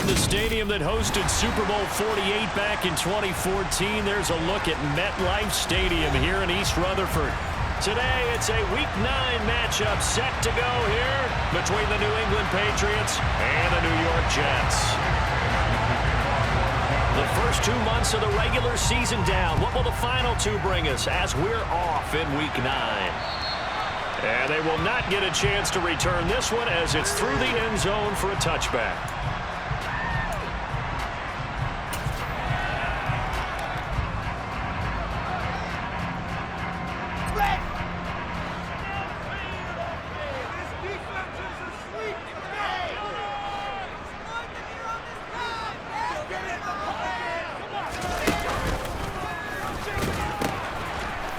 From the stadium that hosted Super Bowl 48 back in 2014, there's a look at MetLife Stadium here in East Rutherford. Today, it's a Week 9 matchup set to go here between the New England Patriots and the New York Jets. The first 2 months of the regular season down. What will the final 2 bring us as we're off in Week 9? And they will not get a chance to return this one as it's through the end zone for a touchback.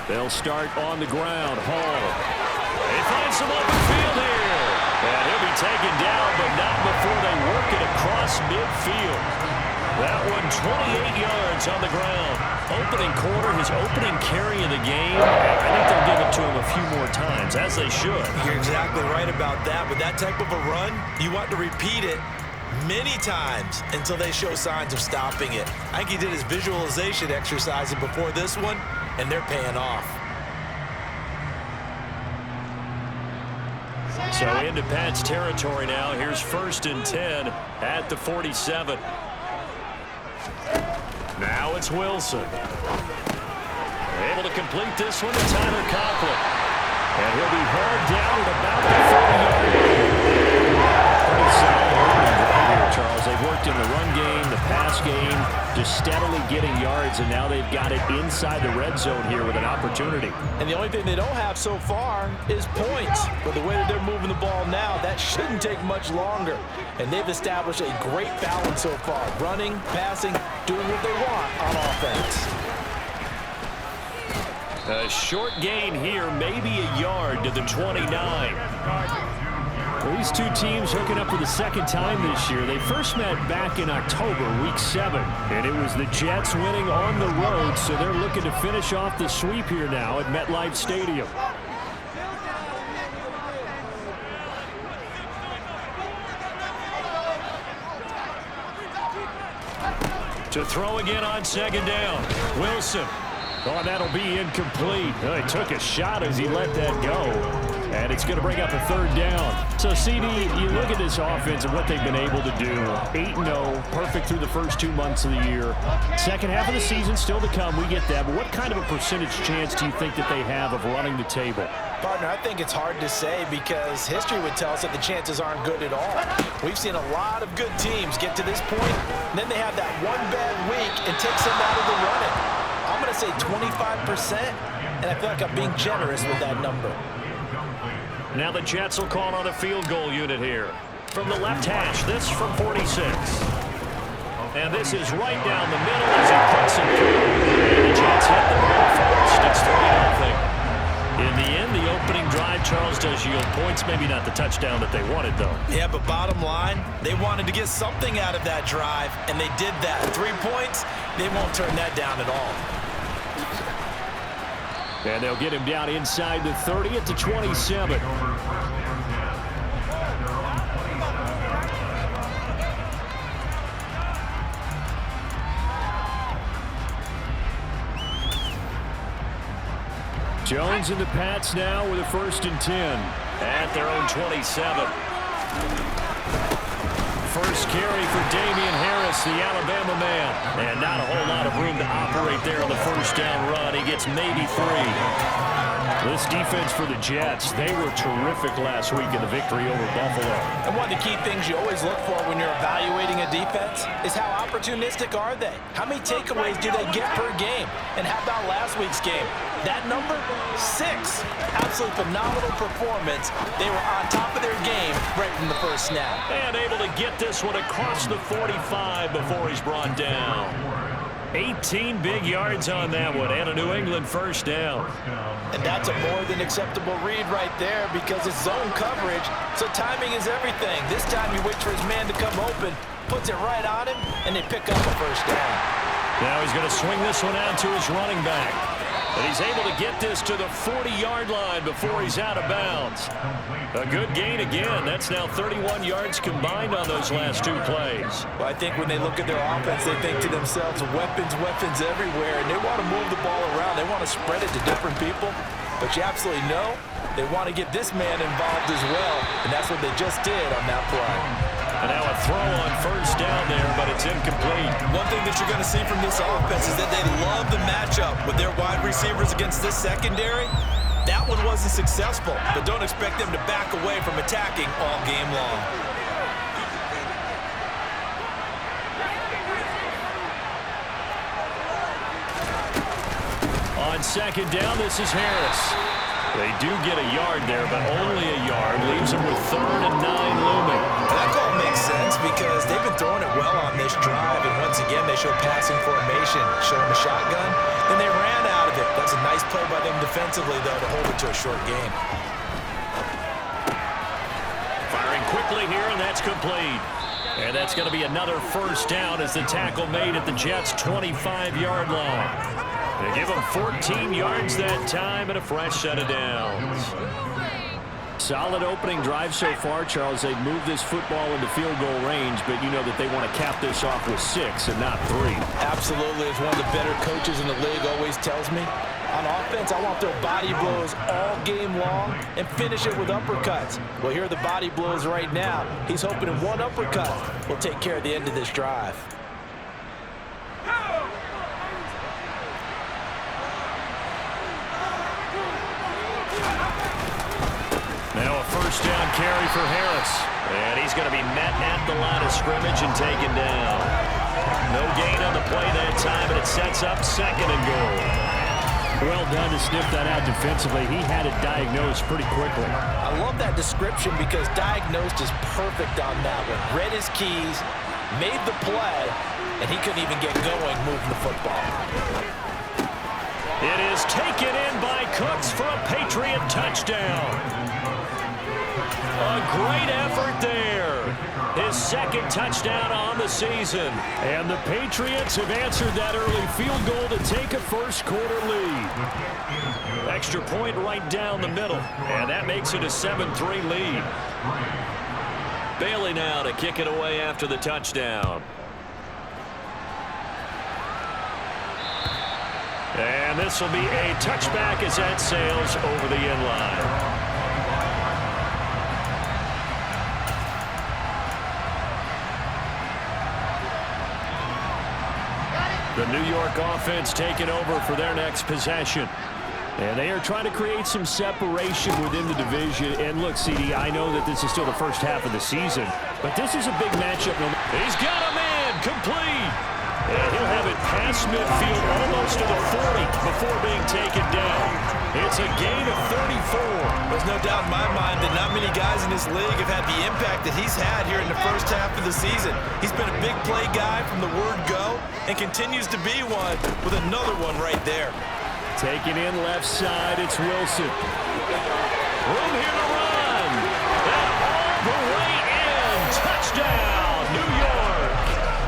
They'll start on the ground. Hall. They find some open field here. And he'll be taken down, but not before they work it across midfield. That one 28 yards on the ground. Opening quarter, his opening carry of the game. I think they'll give it to him a few more times, as they should. You're exactly right about that. With that type of a run, you want to repeat it many times until they show signs of stopping it. I think he did his visualization exercises before this one, and they're paying off. So into Pat's territory now. Here's 1st and 10 at the 47. Now it's Wilson. Able to complete this one to Tyler Conklin. And he'll be hauled down at about the 40-yard line. Pretty solid opening drive here, Charles. They've worked in the run game, the pass game, just steadily getting yards, and now they've got it inside the red zone here with an opportunity. And the only thing they don't have so far is points. But the way that they're moving the ball now, that shouldn't take much longer. And they've established a great balance so far. Running, passing, doing what they want on offense. A short gain here, maybe a yard to the 29. Well, these two teams hooking up for the second time this year. They first met back in October, Week 7. And it was the Jets winning on the road, so they're looking to finish off the sweep here now at MetLife Stadium. To throw again on 2nd down. Wilson. Oh, that'll be incomplete. He took a shot as he let that go. And it's going to bring up a 3rd down. So, CD, you look at this offense and what they've been able to do. 8-0, perfect through the first 2 months of the year. Second half of the season still to come. We get that. But what kind of a percentage chance do you think that they have of running the table? Partner, I think it's hard to say because history would tell us that the chances aren't good at all. We've seen a lot of good teams get to this point, and then they have that one bad week and takes them out of the running. I'm going to say 25%, and I feel like I'm being generous with that number. Now the Jets will call on a field goal unit here. From the left hash, this from 46. And this is right down the middle as he puts it through. And the Jets hit the ball first. It's 3-0. In the end, the opening drive, Charles, does yield points. Maybe not the touchdown that they wanted, though. Yeah, but bottom line, they wanted to get something out of that drive, and they did that. 3 points, they won't turn that down at all. And they'll get him down inside the 30 at the 27. Jones and the Pats now with a 1st and 10 at their own 27. First carry for Damian Harris, the Alabama man. And not a whole lot of room to operate there on the 1st down run. He gets maybe 3. This defense for the Jets, they were terrific last week in the victory over Buffalo. And one of the key things you always look for when you're evaluating a defense is how opportunistic are they? How many takeaways do they get per game? And how about last week's game? That number, 6. Absolutely phenomenal performance. They were on top of their game right from the first snap. And able to get this one across the 45 before he's brought down. 18 big yards on that one, and a New England 1st down. And that's a more than acceptable read right there because it's zone coverage, so timing is everything. This time he waits for his man to come open, puts it right on him, and they pick up a 1st down. Now he's going to swing this one out to his running back. And he's able to get this to the 40-yard line before he's out of bounds. A good gain again. That's now 31 yards combined on those last two plays. Well, I think when they look at their offense, they think to themselves, weapons, weapons everywhere, and they want to move the ball around. They want to spread it to different people. But you absolutely know they want to get this man involved as well, and that's what they just did on that play. And now a throw on first down there, but it's incomplete. One thing that you're going to see from this offense is that they love the matchup with their wide receivers against this secondary. That one wasn't successful, but don't expect them to back away from attacking all game long. On second down, this is Harris. They do get a yard there, but only a yard. Leaves them with 3rd and 9 looming. That call makes sense because they've been throwing it well on this drive, and once again, they show passing formation, show them a shotgun. Then they ran out of it. That's a nice play by them defensively, though, to hold it to a short game. Firing quickly here, and that's complete. And that's going to be another first down as the tackle made at the Jets' 25-yard line. They give them 14 yards that time and a fresh set of downs. Solid opening drive so far, Charles. They've moved this football into field goal range, but you know that they want to cap this off with 6 and not 3. Absolutely. As one of the better coaches in the league always tells me, on offense, I want to throw body blows all game long and finish it with uppercuts. Well, here are the body blows right now. He's hoping in one uppercut will take care of the end of this drive. Now a first down carry for Harris. And he's going to be met at the line of scrimmage and taken down. No gain on the play that time, and it sets up 2nd and goal. Well done to sniff that out defensively. He had it diagnosed pretty quickly. I love that description because diagnosed is perfect on that one. Read his keys, made the play, and he couldn't even get going moving the football. It is taken in by Cooks for a Patriot touchdown. A great effort there. His 2nd touchdown on the season. And the Patriots have answered that early field goal to take a first-quarter lead. Extra point right down the middle. And that makes it a 7-3 lead. Bailey now to kick it away after the touchdown. And this will be a touchback as that sails over the end line. The New York offense taking over for their next possession. And they are trying to create some separation within the division. And look, CD, I know that this is still the first half of the season, but this is a big matchup. He's got a man complete. And he'll have it past midfield almost to the 40 before being taken down. It's a gain of 34. There's no doubt in my mind that not many guys in this league have had the impact that he's had here in the first half of the season. He's been a big play guy from the word go and continues to be one with another one right there. Taking in left side, it's Wilson. Room here to run. And all the way in. Touchdown, New York.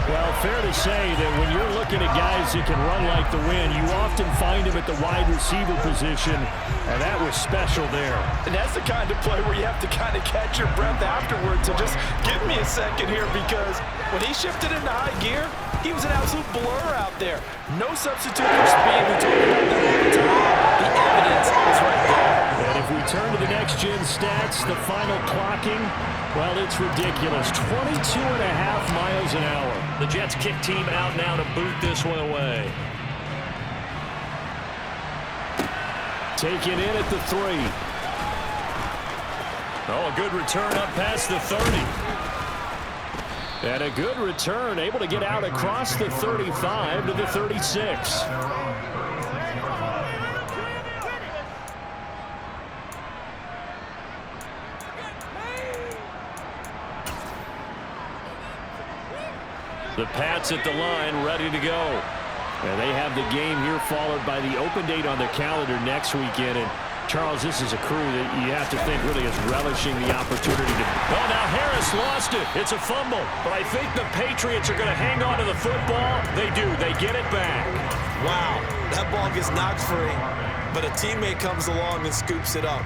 Well, fair to say that when you're looking at guys that can run like the wind, you often find them at the wide receiver position, and that was special there. And that's the kind of play where you have to kind of catch your breath afterwards. So just give me a second here, because when he shifted into high gear, he was an absolute blur out there. No substitute for speed. We talked about that all the time. The evidence is right there. And if we turn to the next-gen stats, the final clocking, well, it's ridiculous. 22.5 miles an hour. The Jets kick team out now to boot this one away. Taken in at the 3. Oh, a good return up past the 30. And a good return, able to get out across the 35 to the 36. The Pats at the line, ready to go. And they have the game here followed by the open date on the calendar next weekend. And Charles, this is a crew that you have to think really is relishing the opportunity to... Oh, now Harris lost it. It's a fumble. But I think the Patriots are going to hang on to the football. They do. They get it back. Wow, that ball gets knocked free, but a teammate comes along and scoops it up.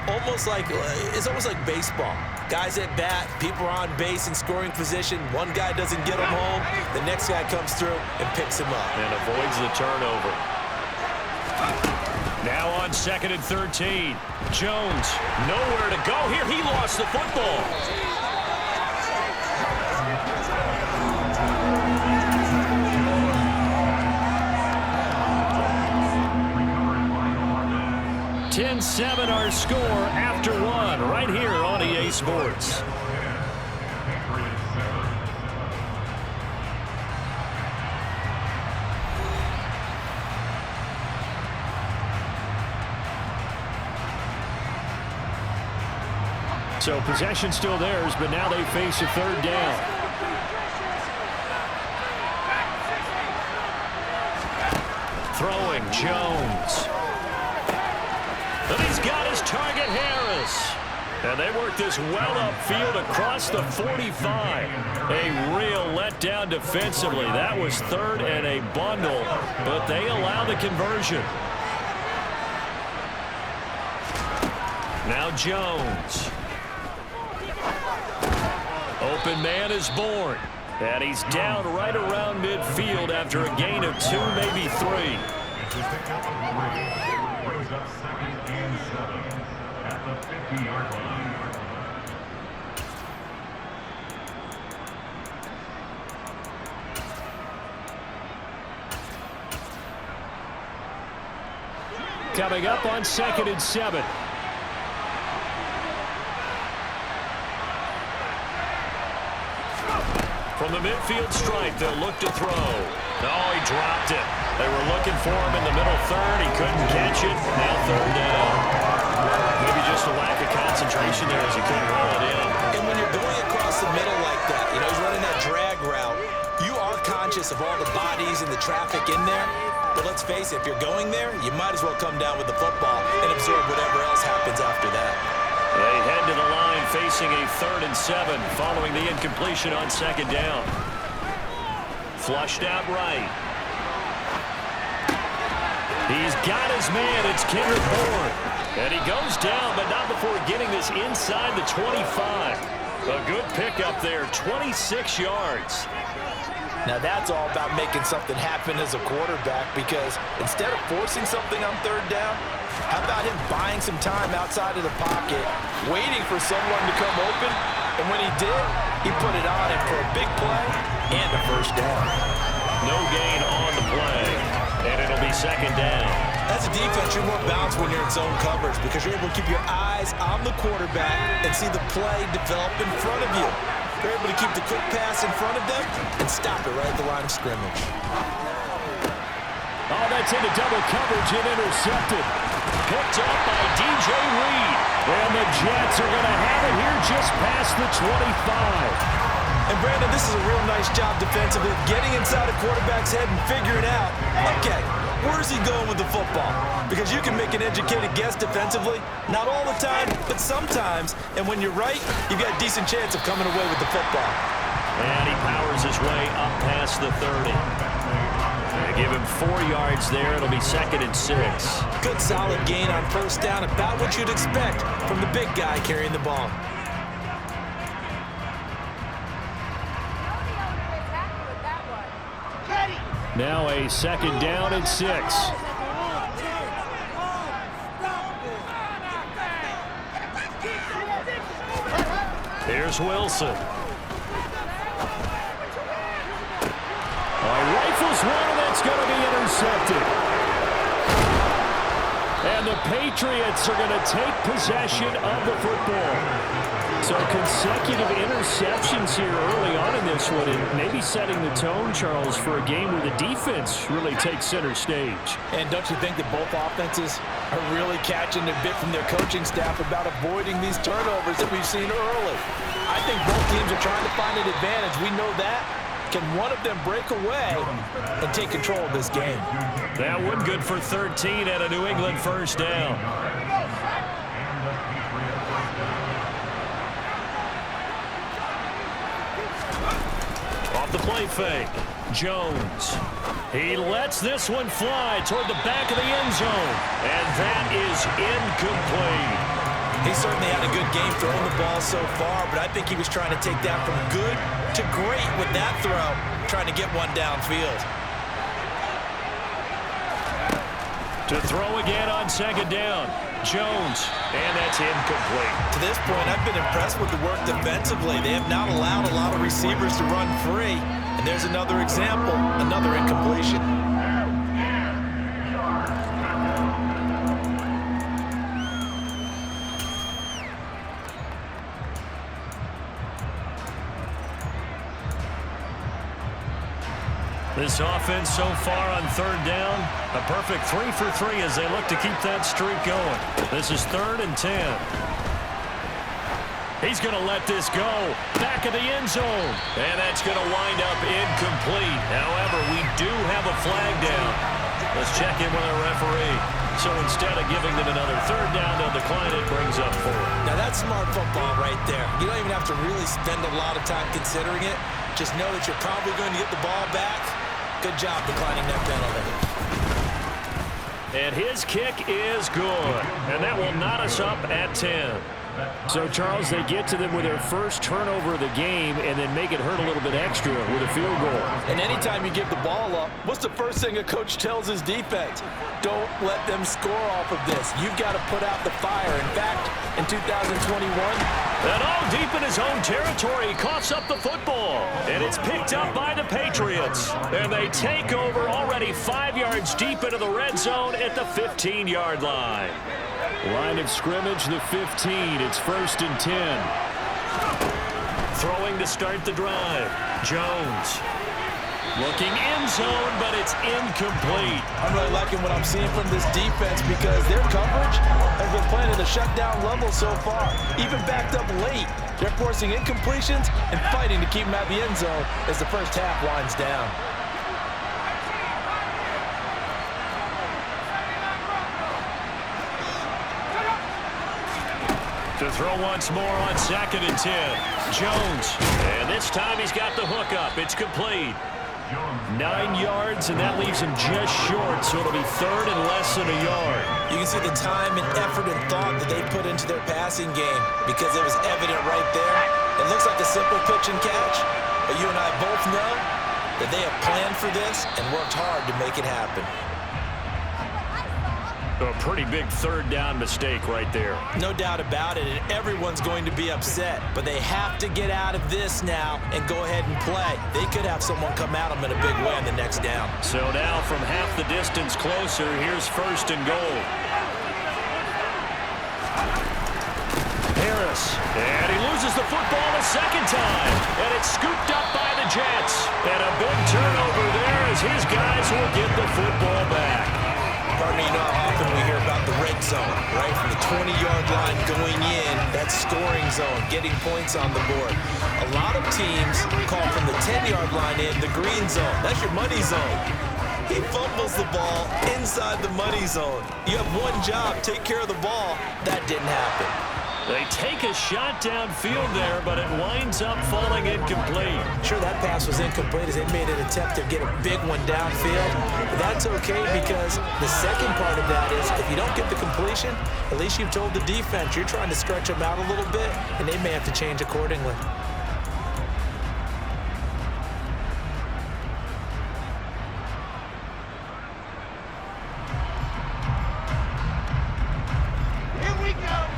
It's almost like baseball. Guys at bat, people are on base in scoring position. One guy doesn't get him home. The next guy comes through and picks him up. And avoids the turnover. Now on 2nd and 13. Jones, nowhere to go here. He lost the football. (10-7) our score after one right here on EA Sports. So possession still theirs, but now they face a 3rd down. Throwing Jones. And he's got his target, Harris. And they work this well upfield across the 45. A real letdown defensively. That was 3rd and a bundle, but they allow the conversion. Now Jones. Open man is born. And he's down right around midfield after a gain of 2, maybe 3. Brings up 2nd and 7 at the 50-yard line. Coming up on 2nd and 7. From the midfield stripe, they'll look to throw. Oh, he dropped it. They were looking for him in the middle 3rd. He couldn't catch it. Now 3rd down. Maybe just a lack of concentration there as he couldn't roll it in. And when you're going across the middle like that, he's running that drag route, you are conscious of all the bodies and the traffic in there. But let's face it, if you're going there, you might as well come down with the football and absorb whatever else happens after that. They head to the line facing a 3rd and 7 following the incompletion on 2nd down. Flushed out right. He's got his man. It's Kendrick Bourne. And he goes down, but not before getting this inside the 25. A good pickup there, 26 yards. Now that's all about making something happen as a quarterback, because instead of forcing something on 3rd down, how about him buying some time outside of the pocket, waiting for someone to come open, and when he did, he put it on him for a big play and a 1st down. No gain on the play, and it'll be 2nd down. As a defense, you're more balanced when you're in zone coverage because you're able to keep your eyes on the quarterback and see the play develop in front of you. You're able to keep the quick pass in front of them and stop it right at the line of scrimmage. Oh, that's into double coverage and intercepted. Picked up by DJ Reed. And the Jets are going to have it here just past the 25. And Brandon, this is a real nice job defensively, getting inside a quarterback's head and figuring out, okay, where's he going with the football? Because you can make an educated guess defensively, not all the time, but sometimes. And when you're right, you've got a decent chance of coming away with the football. And he powers his way up past the 30. They give him 4 yards there. It'll be 2nd and 6. Good solid gain on 1st down, about what you'd expect from the big guy carrying the ball. Now a 2nd down and 6. Here's Wilson. Rifles one, and that's going to be intercepted. And the Patriots are going to take possession of the football. So consecutive interceptions here early on in this one, and maybe setting the tone, Charles, for a game where the defense really takes center stage. And don't you think that both offenses are really catching a bit from their coaching staff about avoiding these turnovers that we've seen early? I think both teams are trying to find an advantage. We know that. Can one of them break away and take control of this game? That one good for 13 at a New England first down. Off the play fake, Jones. He lets this one fly toward the back of the end zone, and that is incomplete. He certainly had a good game throwing the ball so far, but I think he was trying to take that from good to great with that throw, trying to get one downfield. To throw again on second down, Jones, and that's incomplete. To this point, I've been impressed with the work defensively. They have not allowed a lot of receivers to run free, and there's another example, another incompletion. This offense so far on third down, a perfect 3 for 3 as they look to keep that streak going. This is 3rd and 10. He's going to let this go. Back of the end zone. And that's going to wind up incomplete. However, we do have a flag down. Let's check in with our referee. So instead of giving them another third down, they'll decline it, brings up 4. Now that's smart football right there. You don't even have to really spend a lot of time considering it. Just know that you're probably going to get the ball back. Good job declining that penalty. And his kick is good. And that will knot us up at 10. So, Charles, they get to them with their first turnover of the game and then make it hurt a little bit extra with a field goal. And anytime you give the ball up, what's the first thing a coach tells his defense? Don't let them score off of this. You've got to put out the fire. In fact, in 2021, and all deep in his own territory, he coughs up the football. And it's picked up by the Patriots. And they take over already 5 yards deep into the red zone at the 15-yard line. Line of scrimmage, the 15. It's 1st and 10. Throwing to start the drive. Jones. Looking end zone, but it's incomplete. I'm really liking what I'm seeing from this defense because their coverage has been playing at a shutdown level so far. Even backed up late. They're forcing incompletions and fighting to keep them at the end zone as the first half winds down. To throw once more on 2nd and 10. Jones. And this time he's got the hook up. It's complete. 9 yards, and that leaves him just short, so it'll be 3rd and less than a yard. You can see the time and effort and thought that they put into their passing game because it was evident right there. It looks like a simple pitch and catch, but you and I both know that they have planned for this and worked hard to make it happen. A pretty big 3rd down mistake right there. No doubt about it, and everyone's going to be upset. But they have to get out of this now and go ahead and play. They could have someone come at them in a big way on the next down. So now from half the distance closer, here's 1st and goal. Harris, and he loses the football a second time. And it's scooped up by the Jets. And a big turnover there as his guys will get the football back. Pardon me, you know how often we hear about the red zone, right? From the 20-yard line going in, that scoring zone, getting points on the board. A lot of teams call from the 10-yard line in the green zone. That's your money zone. He fumbles the ball inside the money zone. You have one job, take care of the ball. That didn't happen. They take a shot downfield there, but it winds up falling incomplete. Sure, that pass was incomplete as they made an attempt to get a big one downfield. But that's okay because the second part of that is if you don't get the completion, at least you've told the defense you're trying to stretch them out a little bit, and they may have to change accordingly.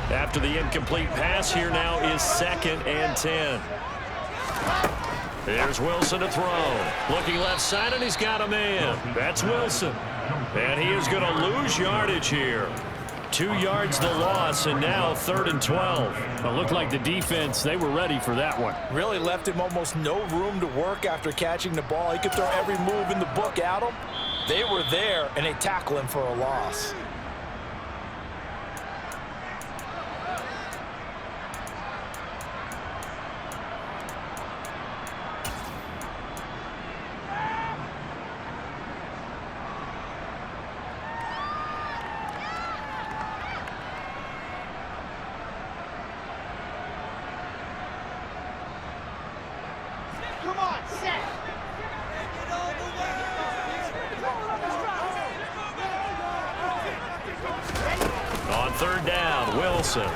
After the incomplete pass, here now is 2nd and 10. There's Wilson to throw. Looking left side, and he's got a man. That's Wilson. And he is going to lose yardage here. 2 yards the loss, and now 3rd and 12. It looked like the defense, they were ready for that one. Really left him almost no room to work after catching the ball. He could throw every move in the book at him. They were there, and they tackle him for a loss. third down. Wilson.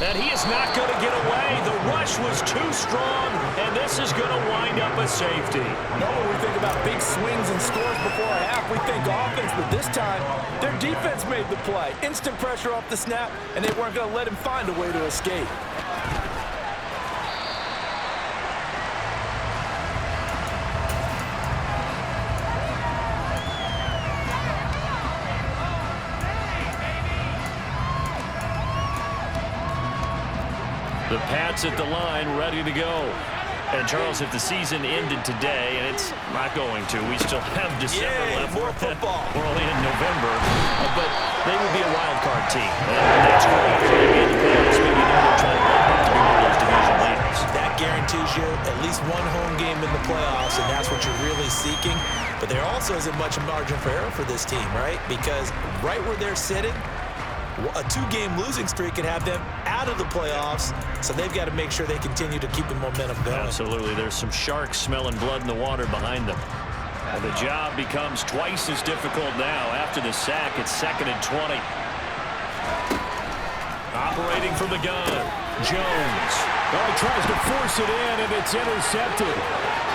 And he is not going to get away. The rush was too strong, and this is going to wind up a safety. Normally we think about big swings and scores before a half. We think offense, but this time their defense made the play. Instant pressure off the snap, and they weren't going to let him find a way to escape. The Pats at the line, ready to go. And, Charles, if the season ended today, and it's not going to, we still have December left. More football. We're only in November, but they would be a wild card team. And that's great for them in the playoffs. Maybe they're trying to get to be one of those division leaders. That guarantees you at least one home game in the playoffs, and that's what you're really seeking. But there also isn't much margin for error for this team, right? Because right where they're sitting, a two-game losing streak could have them out of the playoffs, so they've got to make sure they continue to keep the momentum going. Absolutely. There's some sharks smelling blood in the water behind them. And the job becomes twice as difficult now. After the sack, it's 2nd and 20. Operating from the gun, Jones. Oh, he tries to force it in, and it's intercepted.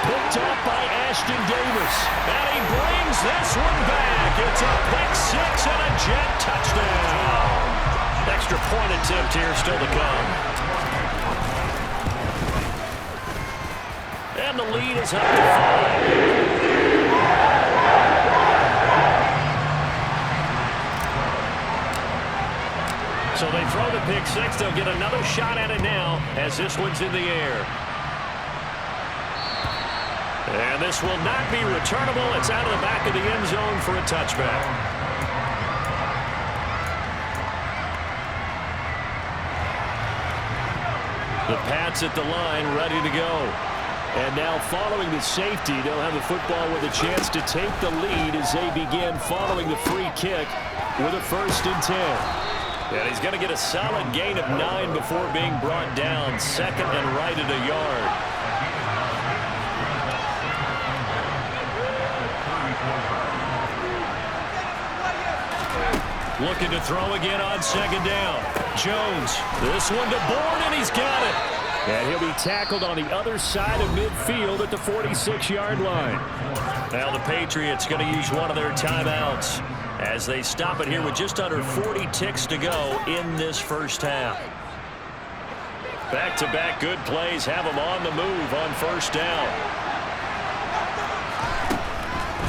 Picked up by Ashton Davis. And he brings this one back. It's a pick six and a jet touchdown. Extra point attempt here still to come. And the lead is up to 5. So they throw the pick six. They'll get another shot at it now as this one's in the air. And this will not be returnable. It's out of the back of the end zone for a touchback. The Pats at the line, ready to go. And now following the safety, they'll have the football with a chance to take the lead as they begin following the free kick with a 1st and 10. And he's going to get a solid gain of 9 before being brought down. 2nd and right at a yard. Looking to throw again on 2nd down. Jones, this one to Bourne, and he's got it. And he'll be tackled on the other side of midfield at the 46-yard line. Now the Patriots going to use one of their timeouts as they stop it here with just under 40 ticks to go in this first half. Back-to-back good plays have them on the move on 1st down.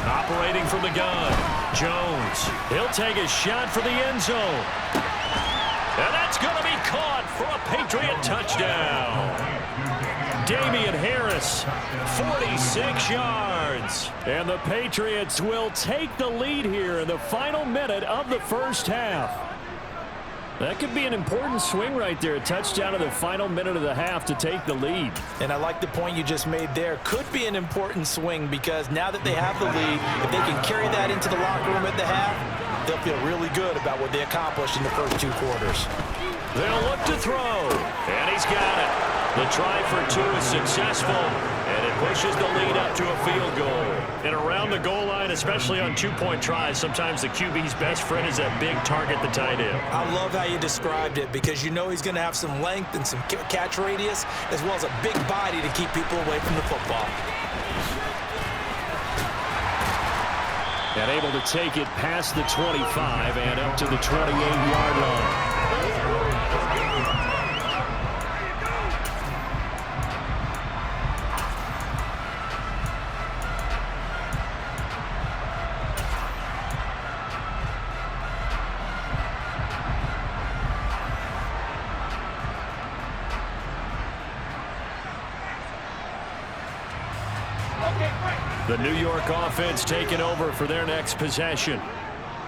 Operating from the gun, Jones. He'll take a shot for the end zone. And that's going to be caught for a Patriot touchdown. Damian Harris, 46 yards. And the Patriots will take the lead here in the final minute of the first half. That could be an important swing right there. A touchdown in the final minute of the half to take the lead. And I like the point you just made there. Could be an important swing because now that they have the lead, if they can carry that into the locker room at the half, they'll feel really good about what they accomplished in the first 2 quarters. They'll look to throw, and he's got it. The try for 2 is successful, and it pushes the lead up to a field goal. And around the goal line, especially on 2-point tries, sometimes the QB's best friend is that big target, the tight end. I love how you described it because you know he's going to have some length and some catch radius as well as a big body to keep people away from the football. And able to take it past the 25 and up to the 28-yard line. The New York offense taking over for their next possession.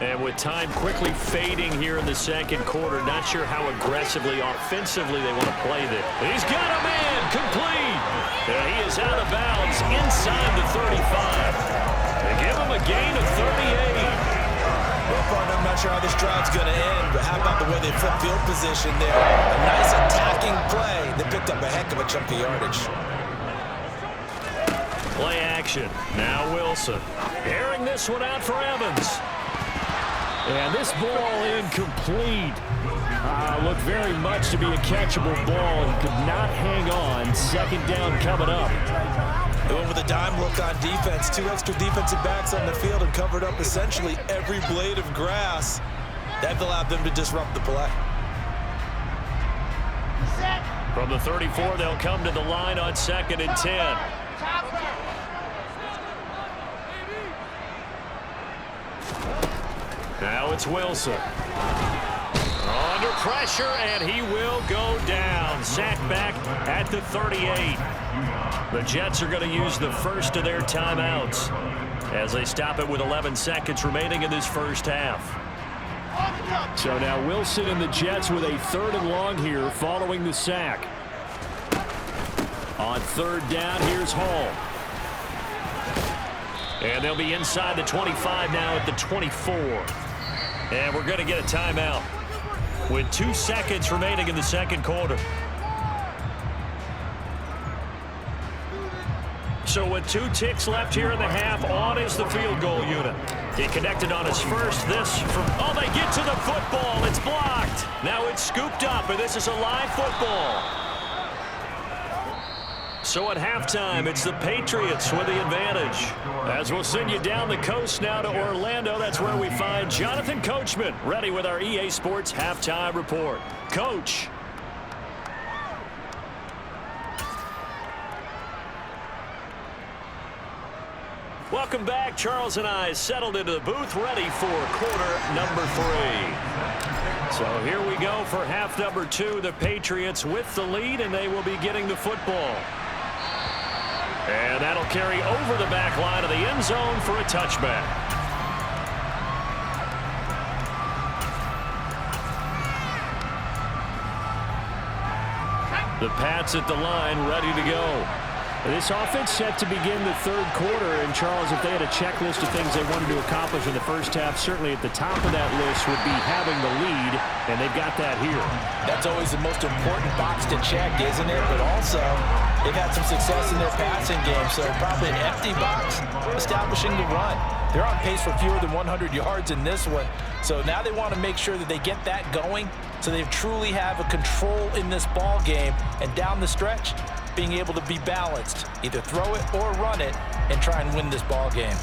And with time quickly fading here in the second quarter, not sure how aggressively, offensively they want to play this. He's got a man complete. And he is out of bounds inside the 35. They give him a gain of 38. Well, partner, I'm not sure how this drive's going to end, but how about the way they flip field position there? A nice attacking play. They picked up a heck of a chunk of yardage. Play action. Now Wilson. Airing this one out for Evans. And this ball incomplete. Looked very much to be a catchable ball and could not hang on. Second down coming up. They went with a dime look on defense. 2 extra defensive backs on the field and covered up essentially every blade of grass. That allowed them to disrupt the play. From the 34, they'll come to the line on 2nd and 10. Now it's Wilson. Under pressure, and he will go down. Sacked back at the 38. The Jets are going to use the first of their timeouts as they stop it with 11 seconds remaining in this first half. So now Wilson and the Jets with a 3rd and long here following the sack. On 3rd down, here's Hall. And they'll be inside the 25 now at the 24. And we're going to get a timeout with 2 seconds remaining in the second quarter. So with 2 ticks left here in the half, on is the field goal unit. He connected on his first. This from, oh, they get to the football. It's blocked. Now it's scooped up, and this is a live football. So at halftime, it's the Patriots with the advantage. As we'll send you down the coast now to Orlando, that's where we find Jonathan Coachman, ready with our EA Sports halftime report. Coach. Welcome back. Charles and I settled into the booth, ready for quarter number 3. So here we go for half number 2. The Patriots with the lead, and they will be getting the football. And that'll carry over the back line of the end zone for a touchback. The Pats at the line, ready to go. This offense set to begin the 3rd quarter, and Charles, if they had a checklist of things they wanted to accomplish in the first half, certainly at the top of that list would be having the lead, and they've got that here. That's always the most important box to check, isn't it? But also, they've had some success in their passing game, so probably an empty box establishing the run. They're on pace for fewer than 100 yards in this one, so now they want to make sure that they get that going so they truly have a control in this ball game, and down the stretch, being able to be balanced, either throw it or run it, and try and win this ball game.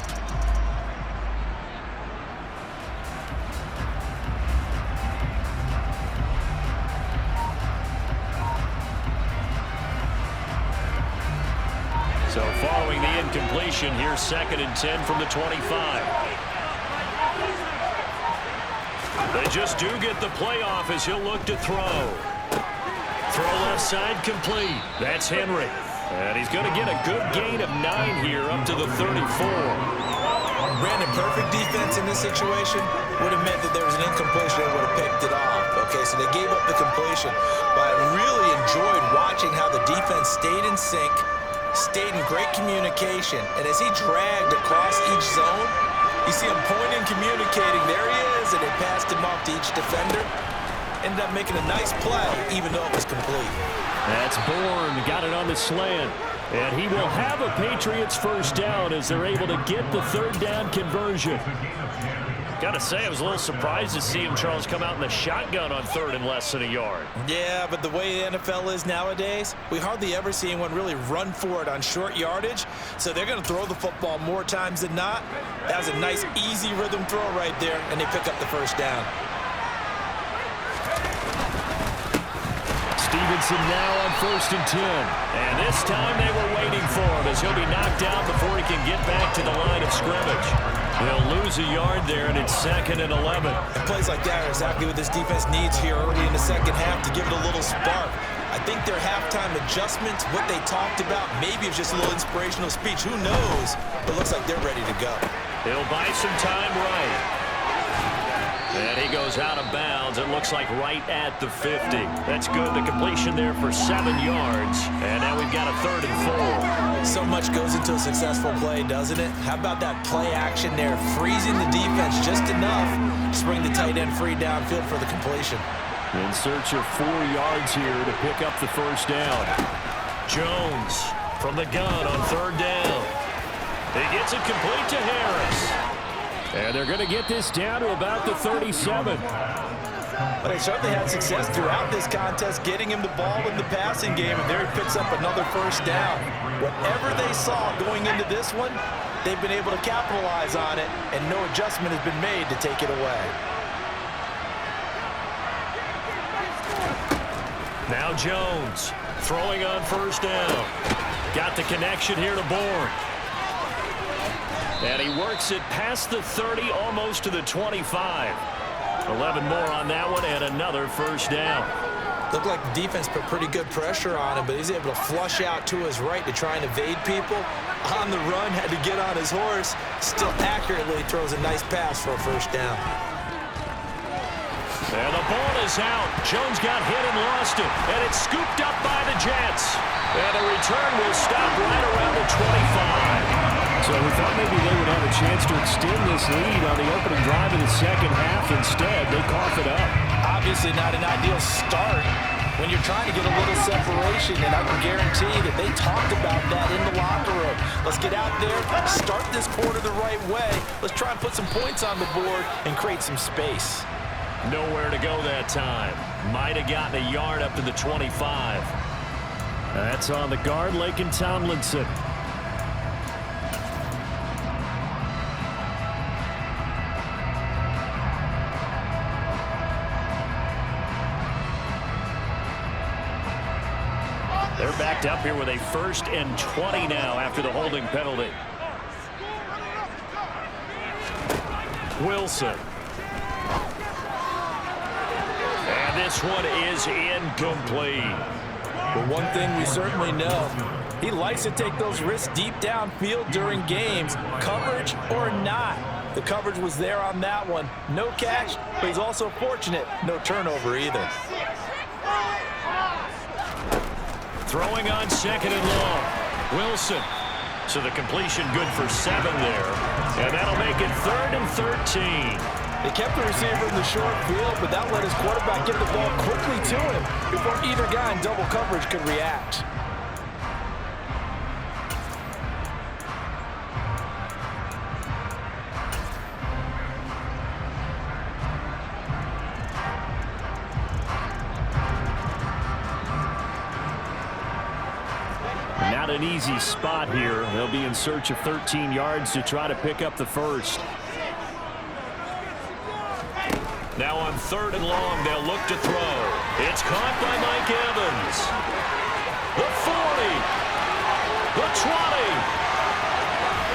So following the incompletion, here's 2nd and 10 from the 25. They just do get the playoff as he'll look to throw. Throw left side complete. That's Henry. And he's going to get a good gain of 9 here up to the 34. Brandon, perfect defense in this situation would have meant that there was an incompletion that would have picked it off. Okay, so they gave up the completion. But I really enjoyed watching how the defense stayed in sync, stayed in great communication. And as he dragged across each zone, you see him pointing, communicating. There he is, and they passed him off to each defender. Ended up making a nice play, even though it was complete. That's Bourne, got it on the slant. And he will have a Patriots first down as they're able to get the 3rd down conversion. Got to say, I was a little surprised to see him, Charles, come out in the shotgun on 3rd and less than a yard. Yeah, but the way the NFL is nowadays, we hardly ever see anyone really run for it on short yardage. So they're going to throw the football more times than not. That was a nice, easy rhythm throw right there, and they pick up the first down. Stevenson now on 1st and 10. And this time they were waiting for him as he'll be knocked out before he can get back to the line of scrimmage. They'll lose a yard there, and it's 2nd and 11. And plays like that are exactly what this defense needs here early in the second half to give it a little spark. I think their halftime adjustments, what they talked about, maybe it's just a little inspirational speech. Who knows? It looks like they're ready to go. He'll buy some time right. And he goes out of bounds, it looks like right at the 50. That's good. The completion there for 7 yards. And now we've got a 3rd and 4. So much goes into a successful play, doesn't it? How about that play action there, freezing the defense just enough to bring the tight end free downfield for the completion. In search of 4 yards here to pick up the first down. Jones from the gun on 3rd down. He gets it complete to Harris. And they're going to get this down to about the 37. But they certainly had success throughout this contest getting him the ball in the passing game, and there he picks up another first down. Whatever they saw going into this one, they've been able to capitalize on it, and no adjustment has been made to take it away. Now Jones throwing on first down. Got the connection here to Bourne. And he works it past the 30, almost to the 25. 11 more on that one, and another first down. Looked like the defense put pretty good pressure on him, but he's able to flush out to his right to try and evade people. On the run, had to get on his horse. Still accurately throws a nice pass for a first down. And the ball is out. Jones got hit and lost it, and it's scooped up by the Jets. And the return will stop right around the 25. So we thought maybe they would have a chance to extend this lead on the opening drive of the second half. Instead, they cough it up. Obviously not an ideal start when you're trying to get a little separation, and I can guarantee that they talked about that in the locker room. Let's get out there, start this quarter the right way. Let's try and put some points on the board and create some space. Nowhere to go that time. Might have gotten a yard up to the 25. That's on the guard, Laken Tomlinson. They're backed up here with a 1st and 20 now after the holding penalty. Wilson. And this one is incomplete. But one thing we certainly know, he likes to take those risks deep downfield during games, coverage or not. The coverage was there on that one. No catch, but he's also fortunate, no turnover either. Throwing on 2nd and long. Wilson. So the completion good for 7 there. And that'll make it 3rd and 13. They kept the receiver in the short field, but that let his quarterback get the ball quickly to him before either guy in double coverage could react. Not an easy spot here. They'll be in search of 13 yards to try to pick up the first. Now on 3rd and long, they'll look to throw. It's caught by Mike Evans. The 40. The 20.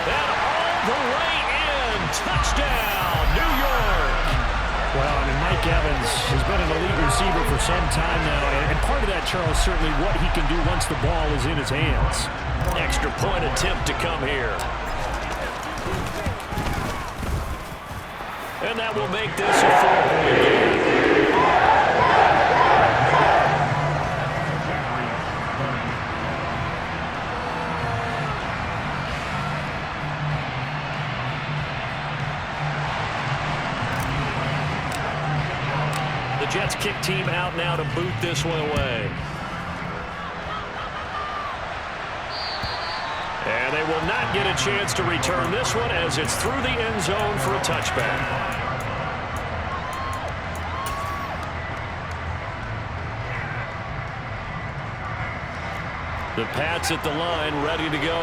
And all the way in. Touchdown, New York. Well, I mean, Mike Evans has been an elite receiver for some time now, and part of that, Charles, certainly what he can do once the ball is in his hands. Extra point attempt to come here. And that will make this a 4-point game. The Jets kick team out now to boot this one away. And they will not get a chance to return this one as it's through the end zone for a touchback. The Pats at the line, ready to go.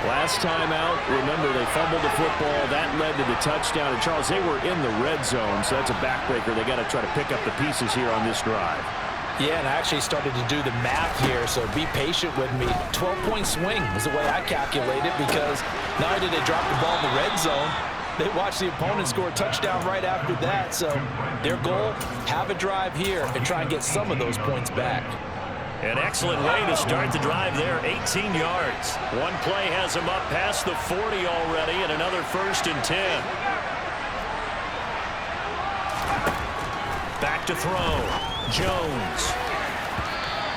Last time out, remember, they fumbled the football. That led to the touchdown. And, Charles, they were in the red zone, so that's a backbreaker. They got to try to pick up the pieces here on this drive. Yeah, and I actually started to do the math here, so be patient with me. 12-point swing is the way I calculate it, because not only did they drop the ball in the red zone, they watched the opponent score a touchdown right after that. So their goal, have a drive here and try and get some of those points back. An excellent way to start the drive there, 18 yards. One play has him up past the 40 already, and another 1st and 10. Back to throw. Jones.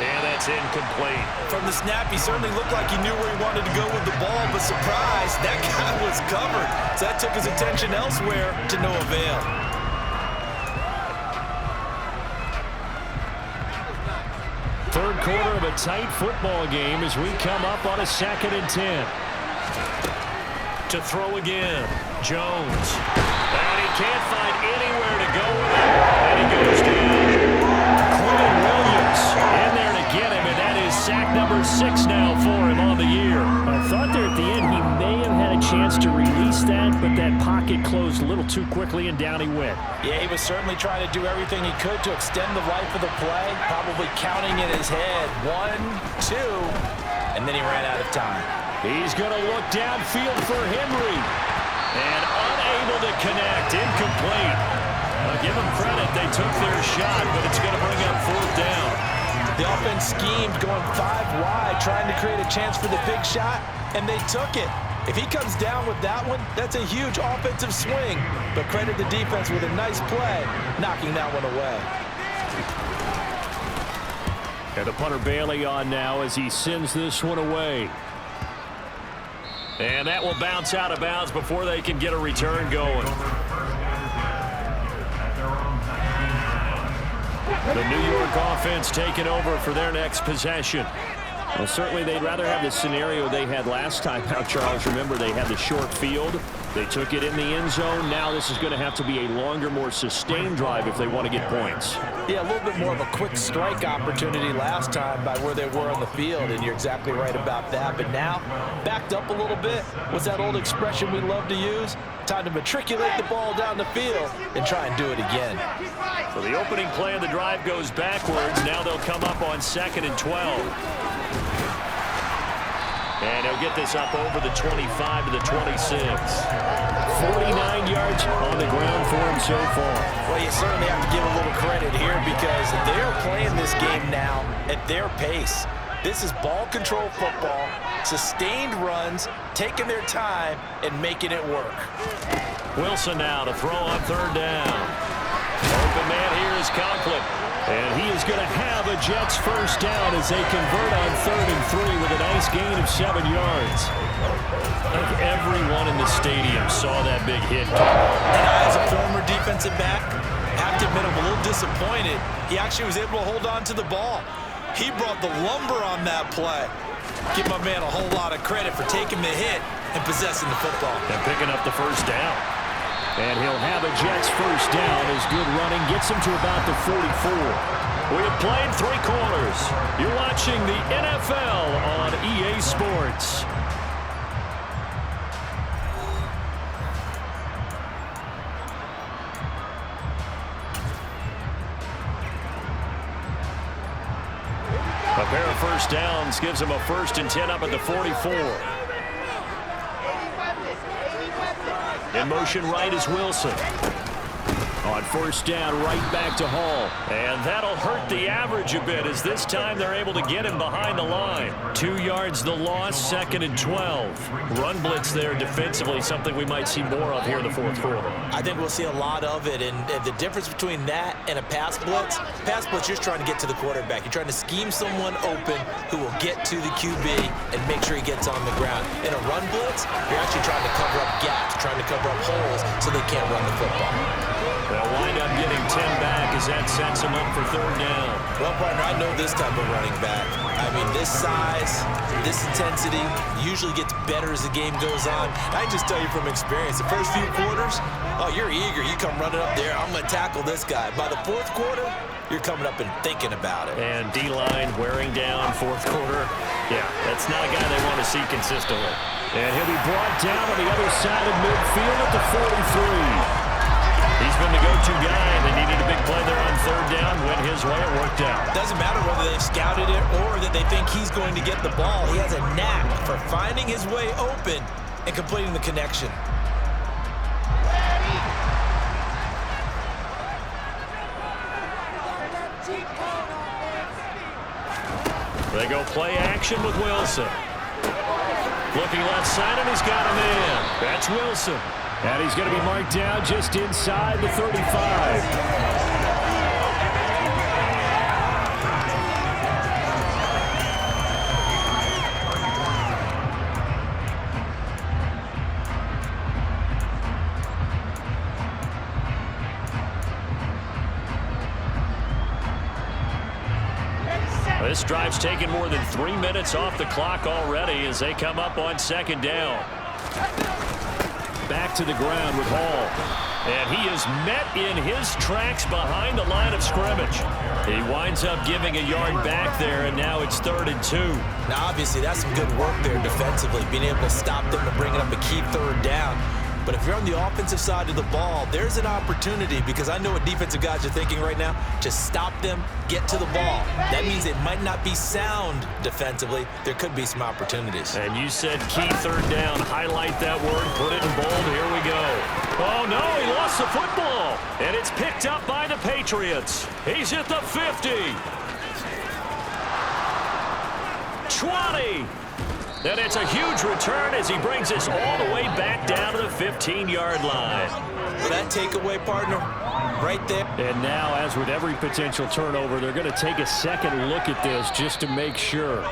And that's incomplete. From the snap, he certainly looked like he knew where he wanted to go with the ball, but surprise, that guy was covered. So that took his attention elsewhere to no avail. Third quarter of a tight football game as we come up on a 2nd and 10. To throw again. Jones. And he can't find anywhere to go with it. And he goes down. Quinn Williams in there to get him, and that is sack number 6 now for him on the year. I thought there at the end he may have had a chance to release that, but that pocket closed a little too quickly, and down he went. Yeah, he was certainly trying to do everything he could to extend the life of the play, probably counting in his head 1, 2, and then he ran out of time. He's going to look downfield for Henry. And unable to connect. Incomplete. I'll give them credit. They took their shot, but it's going to bring up 4th down. The offense schemed going 5 wide, trying to create a chance for the big shot, and they took it. If he comes down with that one, that's a huge offensive swing. But credit the defense with a nice play, knocking that one away. And the punter Bailey on now as he sends this one away. And that will bounce out of bounds before they can get a return going. The New York offense taking over for their next possession. Well, certainly they'd rather have the scenario they had last time out, Charles. Remember, they had the short field. They took it in the end zone. Now this is going to have to be a longer, more sustained drive if they want to get points. Yeah, a little bit more of a quick strike opportunity last time by where they were on the field, and you're exactly right about that. But now, backed up a little bit. What's that old expression we love to use? Time to matriculate the ball down the field and try and do it again. So the opening play of the drive goes backwards. Now they'll come up on 2nd and 12. And he'll get this up over the 25 to the 26. 49 yards on the ground for him so far. Well, you certainly have to give a little credit here because they're playing this game now at their pace. This is ball control football, sustained runs, taking their time, and making it work. Wilson now to throw on 3rd down. Open man here is Conklin. And he is going to have a Jets 1st down as they convert on 3rd and 3 with a nice gain of 7 yards. I think everyone in the stadium saw that big hit. And as a former defensive back, I have to admit I'm a little disappointed. He actually was able to hold on to the ball. He brought the lumber on that play. Give my man a whole lot of credit for taking the hit and possessing the football. And picking up the 1st down. And he'll have a Jets 1st down as good running gets him to about the 44. We have played 3 quarters. You're watching the NFL on EA Sports. A pair of 1st downs gives him a 1st and 10 up at the 44. In motion right is Wilson. On 1st down, right back to Hall. And that'll hurt the average a bit as this time they're able to get him behind the line. 2 yards the loss, 2nd and 12. Run blitz there defensively, something we might see more of here in the 4th quarter. I think we'll see a lot of it, and the difference between that and a pass blitz, you're just trying to get to the quarterback. You're trying to scheme someone open who will get to the QB and make sure he gets on the ground. In a run blitz, you're actually trying to cover up gaps, trying to cover up holes so they can't run the football. They'll wind up getting 10 back as that sets them up for 3rd down. Well, partner, I know this type of running back. I mean, this size, this intensity usually gets better as the game goes on. I can just tell you from experience, the first few quarters, oh, you're eager. You come running up there, I'm going to tackle this guy. By the 4th quarter, you're coming up and thinking about it. And D-line wearing down 4th quarter. Yeah, that's not a guy they want to see consistently. And he'll be brought down on the other side of midfield at the 43. He's been the go-to guy, and they needed a big play there on 3rd down. Went his way, it worked out. Doesn't matter whether they've scouted it or that they think he's going to get the ball. He has a knack for finding his way open and completing the connection. They go play action with Wilson. Looking left side, and he's got him in. That's Wilson. And he's going to be marked down just inside the 35. This drive's taken more than 3 minutes off the clock already as they come up on 2nd down. back to the ground with Hall. And he is met in his tracks behind the line of scrimmage. He winds up giving a yard back there, and now it's 3rd and 2. Now, obviously, that's some good work there defensively, being able to stop them and bringing up a key 3rd down. But if you're on the offensive side of the ball, there's an opportunity, because I know what defensive guys are thinking right now. Just stop them, get to the ball. That means it might not be sound defensively. There could be some opportunities. And you said key 3rd down. Highlight that word, put it in bold. Here we go. Oh, no, he lost the football. And it's picked up by the Patriots. He's at the 50. 20. And it's a huge return as he brings us all the way back down to the 15-yard line. That takeaway, partner, right there. And now, as with every potential turnover, they're going to take a second look at this just to make sure.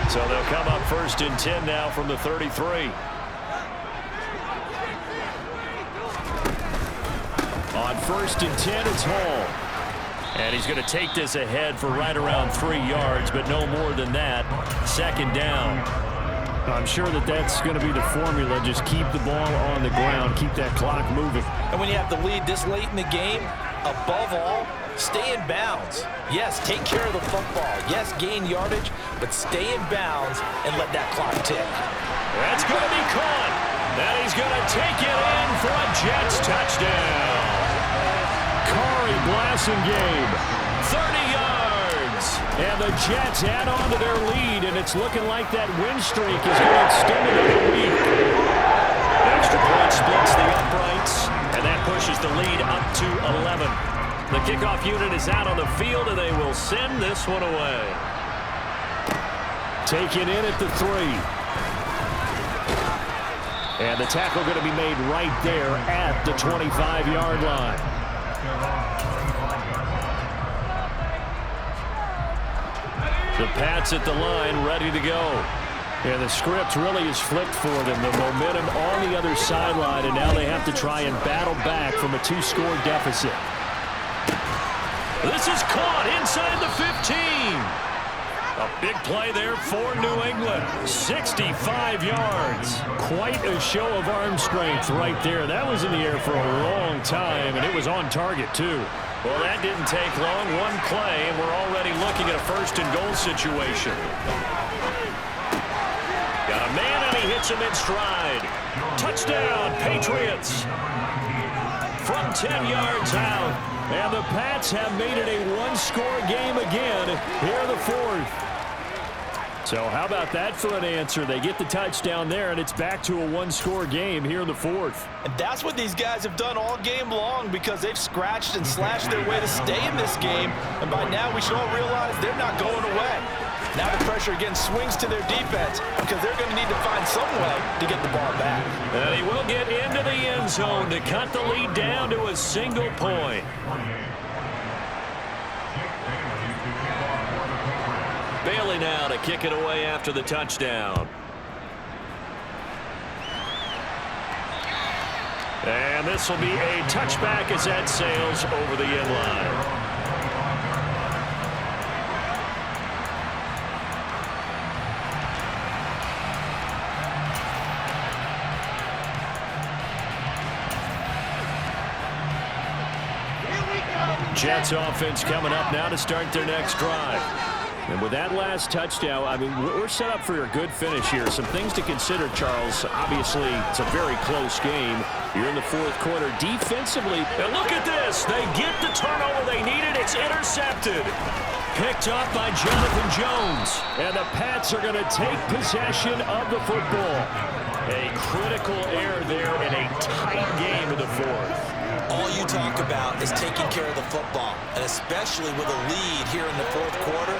So they'll come up 1st and 10 now from the 33. On 1st and 10, it's Hall. And he's going to take this ahead for right around 3 yards, but no more than that. 2nd down. I'm sure that that's going to be the formula. Just keep the ball on the ground. Keep that clock moving. And when you have the lead this late in the game, above all, stay in bounds. Yes, take care of the football. Yes, gain yardage, but stay in bounds and let that clock tick. That's going to be caught. And he's going to take it in for a Jets touchdown. Corey Blasingame, 30 yards. And the Jets add on to their lead, and it's looking like that win streak is going to extend another week. Extra point splits the uprights, and that pushes the lead up to 11. The kickoff unit is out on the field, and they will send this one away. Taken in at the 3. And the tackle going to be made right there at the 25-yard line. The Pats at the line, ready to go. And the script really is flipped for them. The momentum on the other sideline, and now they have to try and battle back from a 2-score deficit. This is caught inside the 15. A big play there for New England. 65 yards. Quite a show of arm strength right there. That was in the air for a long time, and it was on target, too. Well, that didn't take long. One play, and we're already looking at a 1st and goal situation. Got a man, and he hits him in stride. Touchdown, Patriots. From 10 yards out. And the Pats have made it a 1-score game again here in the 4th. So how about that for an answer? They get the touchdown there, and it's back to a 1-score game here in the 4th. And that's what these guys have done all game long, because they've scratched and slashed their way to stay in this game. And by now, we should all realize they're not going away. Now the pressure again swings to their defense, because they're going to need to find some way to get the ball back. And he will get into the end zone to cut the lead down to a single point. Bailey now to kick it away after the touchdown. And this will be a touchback as that sails over the end line. Jets offense coming up now to start their next drive. And with that last touchdown, I mean, we're set up for a good finish here. Some things to consider, Charles. Obviously, it's a very close game. You're in the 4th quarter. Defensively, and look at this. They get the turnover they needed. It's intercepted. Picked up by Jonathan Jones. And the Pats are going to take possession of the football. A critical error there in a tight game in the 4th. All you talk about is taking care of the football, and especially with a lead here in the 4th quarter,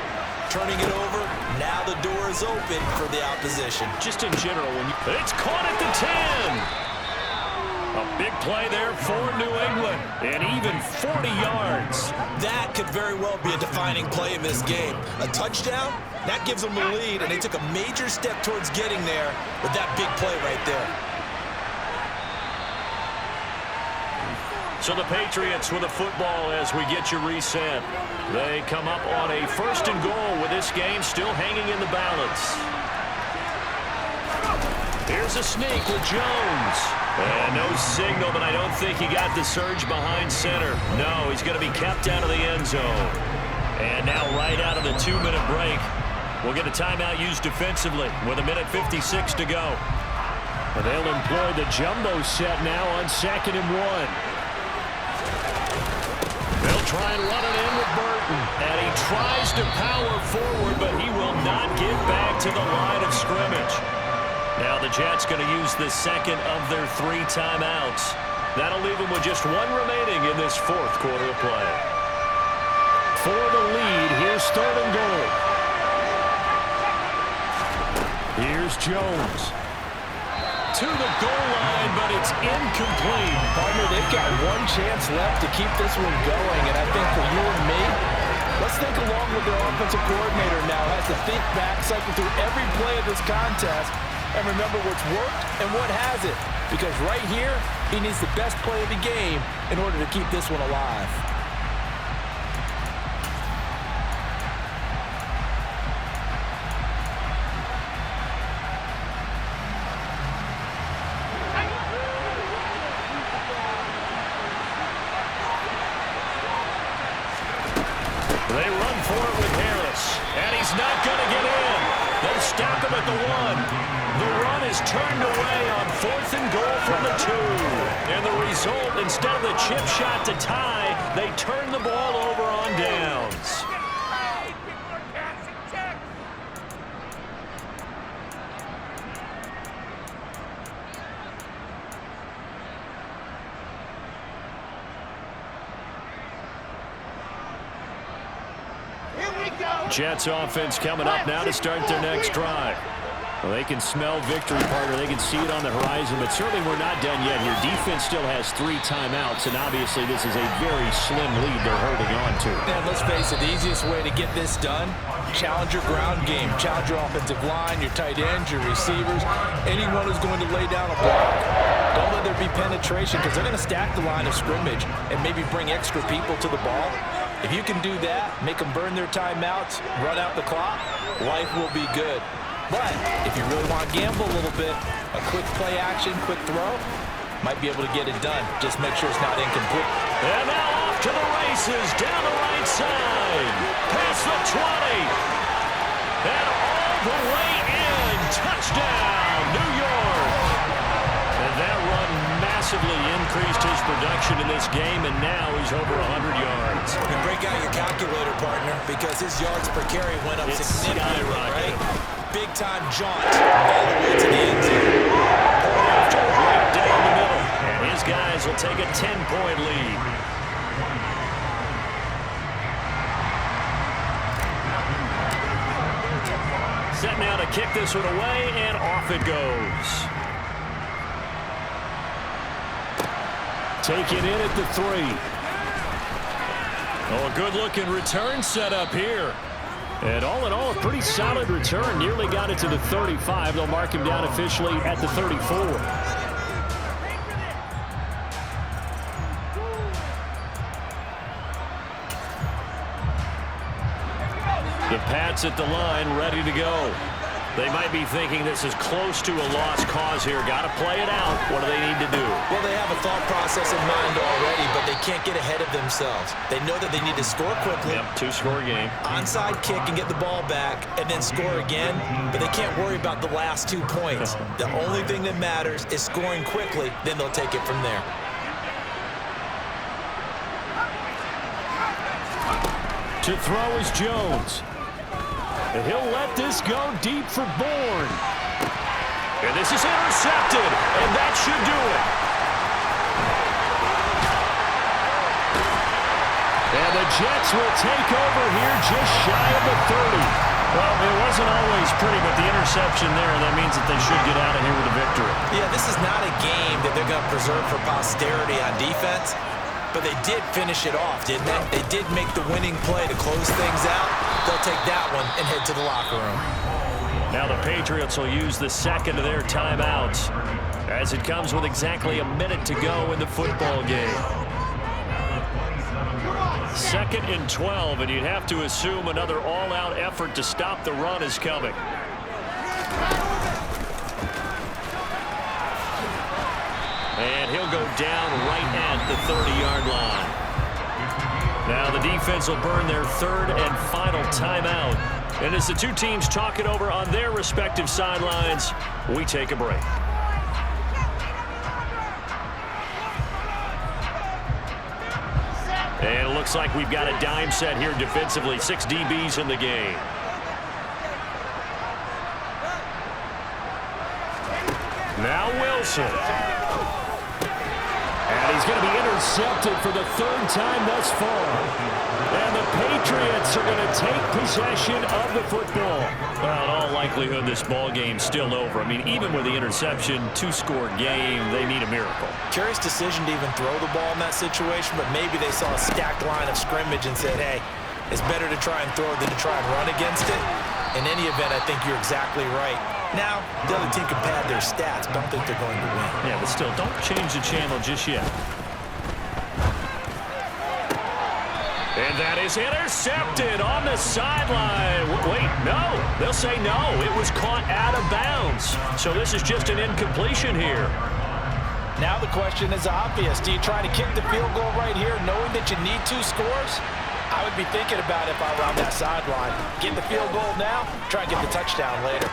turning it over, now the door is open for the opposition. Just in general, when it's caught at the 10. A big play there for New England, and even 40 yards. That could very well be a defining play in this game. A touchdown, that gives them the lead, and they took a major step towards getting there with that big play right there. So the Patriots with the football as we get you reset. They come up on a 1st and goal with this game still hanging in the balance. Here's a sneak with Jones. And no signal, but I don't think he got the surge behind center. No, he's going to be kept out of the end zone. And now right out of the 2-minute break, we'll get a timeout used defensively with 1:56 to go. And they'll employ the jumbo set now on 2nd and 1. They'll try and run it in with Burton. And he tries to power forward, but he will not get back to the line of scrimmage. Now the Jets going to use the 2nd of their 3 timeouts. That'll leave them with just 1 remaining in this 4th quarter of play. For the lead, here's 3rd and goal. Here's Jones. To the goal line, but it's incomplete. Partner, they've got 1 chance left to keep this one going, and I think for you and me, let's think along with their offensive coordinator now. Has to think back, cycle through every play of this contest, and remember what's worked and what hasn't. Because right here, he needs the best play of the game in order to keep this one alive. They run for it with Harris, and he's not going to get in. They'll stop him at the 1. The run is turned away on 4th and goal from the 2. And the result, instead of the chip shot to tie, they turn the ball over on downs. Jets offense coming up now to start their next drive. Well, they can smell victory, partner. They can see it on the horizon, but certainly we're not done yet here. Defense still has 3 timeouts, and obviously this is a very slim lead they're holding on to. And let's face it, the easiest way to get this done, challenge your ground game. Challenge your offensive line, your tight ends, your receivers, anyone who's going to lay down a block. Don't let there be penetration because they're going to stack the line of scrimmage and maybe bring extra people to the ball. If you can do that, make them burn their timeouts, run out the clock, life will be good. But if you really want to gamble a little bit, a quick play action, quick throw, might be able to get it done. Just make sure it's not incomplete. And now off to the races, down the right side, past the 20, and all the way in. Touchdown, New York. And that run massively increased his production in this game, and now he's over 100 yards. And break out your calculator, partner, because his yards per carry went up significantly, right? Big-time jaunt all the way to the end zone. After right down the middle, and his guys will take a 10-point lead. Set now to kick this one away, and off it goes. Taken in at the 3. Oh, a good-looking return set up here. And all in all, a pretty solid return. Nearly got it to the 35. They'll mark him down officially at the 34. The Pats at the line, ready to go. They might be thinking this is close to a lost cause here. Got to play it out. What do they need to do? Well, they have a thought process in mind already, but they can't get ahead of themselves. They know that they need to score quickly. Yep, 2-score game. Onside kick and get the ball back and then score again, but they can't worry about the last 2 points. The only thing that matters is scoring quickly, then they'll take it from there. To throw is Jones. And he'll let this go deep for Bourne. And this is intercepted, and that should do it. And the Jets will take over here just shy of the 30. Well, it wasn't always pretty, but the interception there, that means that they should get out of here with a victory. Yeah, this is not a game that they're going to preserve for posterity on defense, but they did finish it off, didn't they? They did make the winning play to close things out. They'll take that one and head to the locker room. Now the Patriots will use the second of their timeouts as it comes with exactly a minute to go in the football game. 2nd and 12, and you'd have to assume another all-out effort to stop the run is coming. And he'll go down right at the 30-yard line. Now the defense will burn their third and final timeout. And as the two teams talk it over on their respective sidelines, we take a break. And it looks like we've got a dime set here defensively. 6 DBs in the game. Now Wilson. And he's going to be intercepted for the 3rd time thus far. And the Patriots are going to take possession of the football. Well, in all likelihood, this ball game's still over. I mean, even with the interception, 2-score game, they need a miracle. Curious decision to even throw the ball in that situation, but maybe they saw a stacked line of scrimmage and said, hey, it's better to try and throw than to try and run against it. In any event, I think you're exactly right. Now, the other team can pad their stats, but I don't think they're going to win. Yeah, but still, don't change the channel just yet. And that is intercepted on the sideline. Wait, no. They'll say no. It was caught out of bounds. So this is just an incompletion here. Now the question is obvious. Do you try to kick the field goal right here knowing that you need 2 scores? I would be thinking about it if I were on that sideline. Get the field goal now, try and get the touchdown later.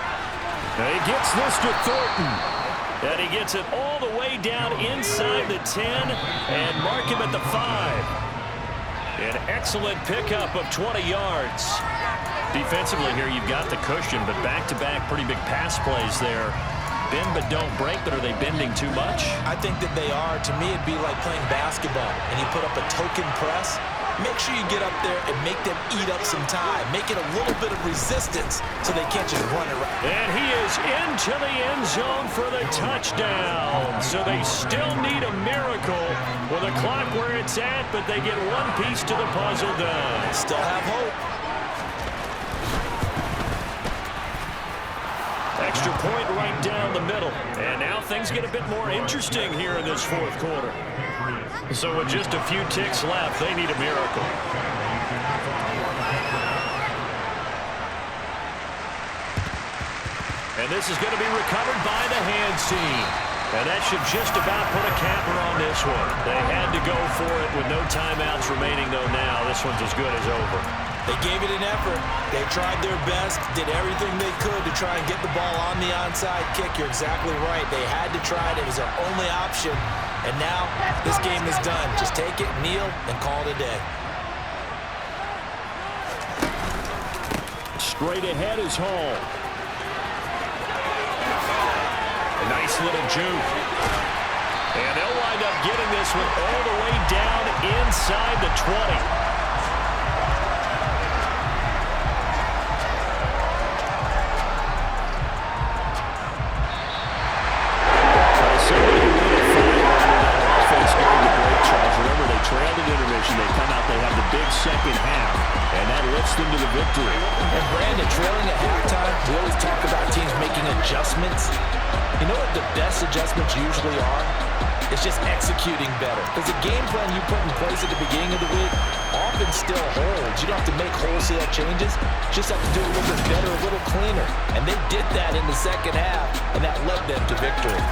Now he gets this to Thornton. And he gets it all the way down inside the 10 and mark him at the 5. An excellent pickup of 20 yards. Defensively here, you've got the cushion, but back-to-back pretty big pass plays there. Bend but don't break, but are they bending too much? I think that they are. To me, it'd be like playing basketball, and you put up a token press. Make sure you get up there and make them eat up some time. Make it a little bit of resistance so they can't just run it right. And he is into the end zone for the touchdown. So they still need a miracle with the clock where it's at, but they get one piece to the puzzle done. Still have hope. Extra point right down the middle. And now things get a bit more interesting here in this 4th quarter. So with just a few ticks left, they need a miracle. And this is going to be recovered by the hands team. And that should just about put a capper on this one. They had to go for it with no timeouts remaining, though now this one's as good as over. They gave it an effort. They tried their best, did everything they could to try and get the ball on the onside kick. You're exactly right. They had to try it. It was their only option. And now this game is done. Just take it, kneel, and call it a day. Straight ahead is Hall. A nice little juke. And they'll wind up getting this one all the way down inside the 20. Trailed at intermission. They come out, they have the big second half, and that lifts them to the victory. And Brandon, trailing at halftime, we always talk about teams making adjustments. You know what the best adjustments usually are? It's just executing better. Because the game plan you put in place at the beginning of the week often still holds. You don't have to make wholesale changes. Just have to do a little bit better, a little cleaner. And they did that in the second half, and that led them to victory.